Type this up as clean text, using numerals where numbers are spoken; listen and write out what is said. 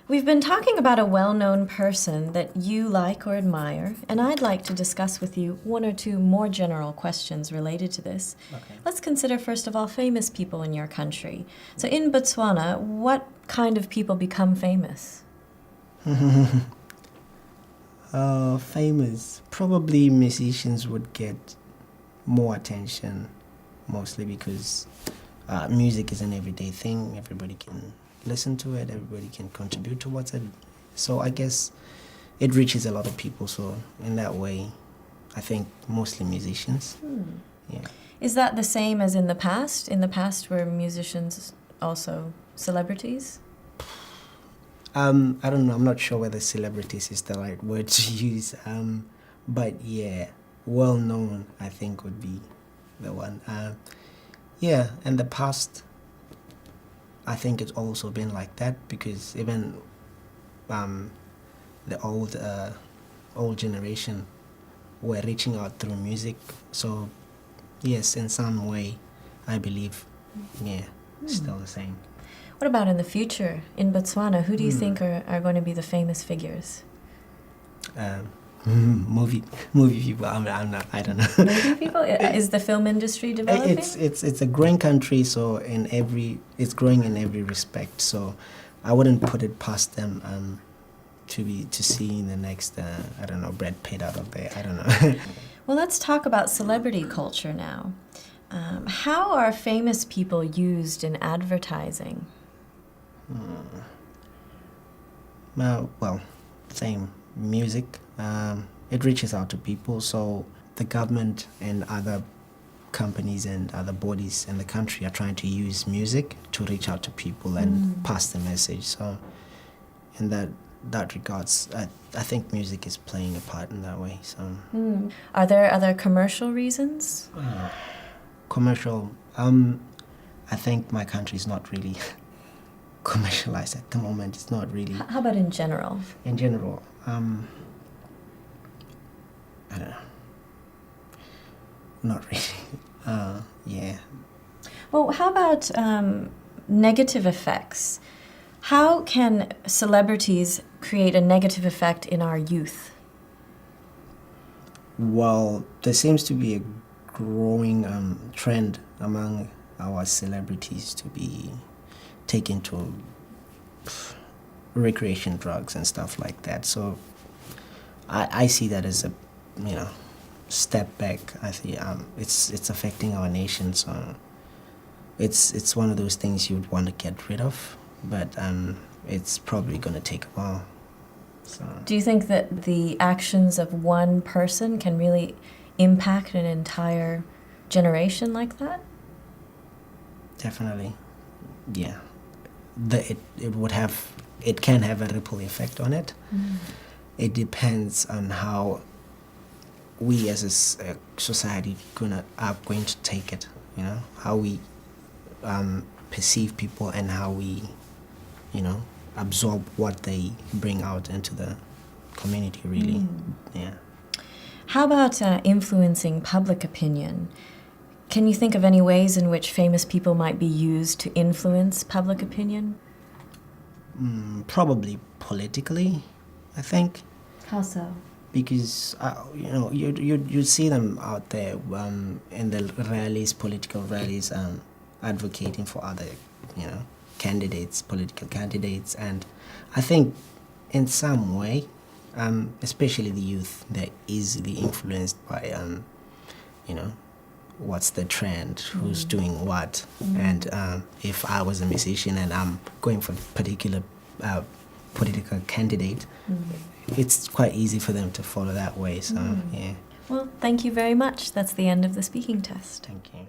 We've been talking about a well-known person that you like or admire, and I'd like to discuss with you one or two more general questions related to this. Okay. Let's consider, first of all, famous people in your country. So in Botswana, what kind of people become famous? Famous. Probably musicians would get more attention, mostly because music is an everyday thing. Everybody can listen to it, everybody can contribute towards it. So I guess it reaches a lot of people. So in that way, I think mostly musicians. Yeah. Is that the same as in the past? In the past, were musicians also celebrities? I don't know. I'm not sure whether celebrities is the right word to use. But yeah, well known, I think, would be the one. Yeah, in the past, I think it's also been like that because even the old generation were reaching out through music. So yes, in some way, I believe, yeah, still the same. What about in the future in Botswana? Who do you think are going to be the famous figures? Movie people. I don't know. Movie people? Is the film industry developing? It's a growing country, so it's growing in every respect. So I wouldn't put it past them to see in the next I don't know, Brad Pitt out of there. I don't know. Well, let's talk about celebrity culture now. How are famous people used in advertising? Well, same music. It reaches out to people, so the government and other companies and other bodies in the country are trying to use music to reach out to people and pass the message. So in that regards, I think music is playing a part in that way. So Are there other commercial reasons? commercial, I think my country is not really commercialized at the moment. It's not really. How about in general? In general, I don't know. Not really. Yeah. Well, how about negative effects? How can celebrities create a negative effect in our youth? Well, there seems to be a growing trend among our celebrities to be taken to recreation drugs and stuff like that. So I see that as a step back. I see it's affecting our nation. So it's one of those things you'd want to get rid of, but it's probably going to take a while. So. Do you think that the actions of one person can really impact an entire generation like that? Definitely, yeah. It can have a ripple effect on it. It depends on how we as a society are going to take it. How we perceive people and how we absorb what they bring out into the community, really. Yeah. How about influencing public opinion? Can you think of any ways in which famous people might be used to influence public opinion? Probably politically, I think. How so? Because you see them out there in the rallies, political rallies, advocating for other candidates, political candidates, and I think in some way, especially the youth, they're easily influenced by what's the trend, who's doing what, and if I was a musician and I'm going for a particular political candidate, it's quite easy for them to follow that way. So yeah. Well, thank you very much. That's the end of the speaking test. Thank you.